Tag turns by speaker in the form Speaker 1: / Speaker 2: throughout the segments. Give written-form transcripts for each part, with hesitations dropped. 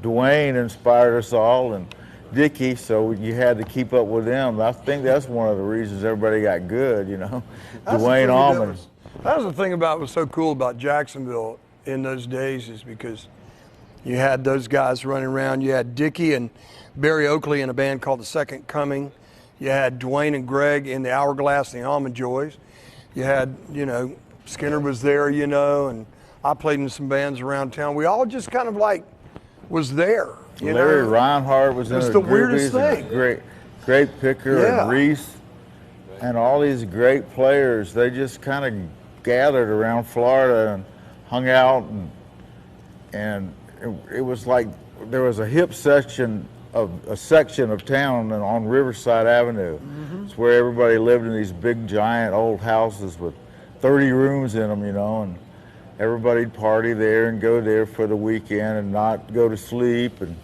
Speaker 1: Dwayne inspired us all, and Dickie, so you had to keep up with them. I think that's one of the reasons everybody got good, you know. Dwayne Allman.
Speaker 2: That was the thing about what was so cool about Jacksonville in those days, is because you had those guys running around. You had Dickie and Barry Oakley in a band called The Second Coming. You had Dwayne and Greg in the Hourglass and the Almond Joys. You had, you know, Skinner was there, you know, and I played in some bands around town. We all just kind of like was there.
Speaker 1: Larry Reinhardt was in
Speaker 2: the weirdest thing.
Speaker 1: Great picker, and Reese, and all these great players. They just kind of gathered around Florida and hung out, and it was like there was a hip section of town on Riverside Avenue. It's where everybody lived in these big giant old houses with 30 rooms in them, you know, and everybody'd party there and go there for the weekend and not go to sleep and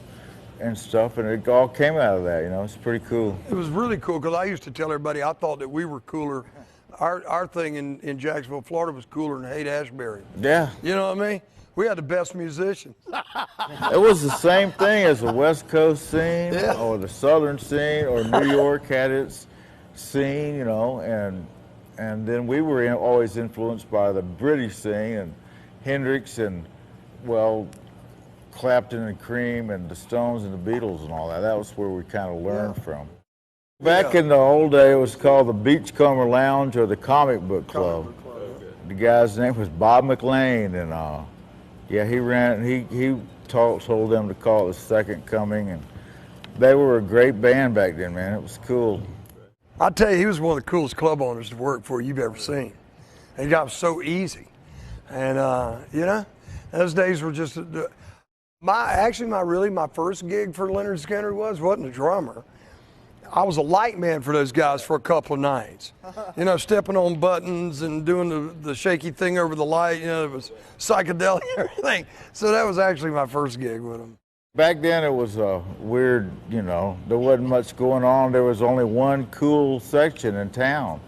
Speaker 1: stuff, and it all came out of that, you know. It's pretty cool.
Speaker 2: It was really cool, because I used to tell everybody I thought that we were cooler. Our thing in Jacksonville, Florida was cooler than Haight-Ashbury.
Speaker 1: Yeah.
Speaker 2: You know what I mean? We had the best musicians.
Speaker 1: It was the same thing as the West Coast scene or the Southern scene, or New York had its scene, you know, and then we were always influenced by the British scene, and Hendrix and, well, Clapton and Cream and the Stones and the Beatles and all that. That was where we kind of learned from. Back in the old day, it was called the Beachcomber Lounge or the Comic Book Club. The guy's name was Bob McLean, and yeah, he ran. He told them to call it The Second Coming, and they were a great band back then, man. It was cool.
Speaker 2: I tell you, he was one of the coolest club owners to work for you've ever seen. And he got it so easy, and you know, those days were just. My first gig for Lynyrd Skynyrd wasn't a drummer. I was a light man for those guys for a couple of nights. You know, stepping on buttons and doing the shaky thing over the light. You know, it was psychedelic and everything. So that was actually my first gig with them.
Speaker 1: Back then it was weird, you know, there wasn't much going on. There was only one cool section in town,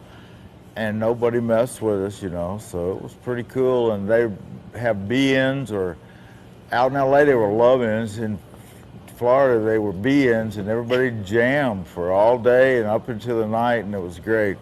Speaker 1: and nobody messed with us, you know, so it was pretty cool. And they have B-ins, or out in LA they were love-ins. In Florida they were B-ins, and everybody jammed for all day and up into the night, and it was great.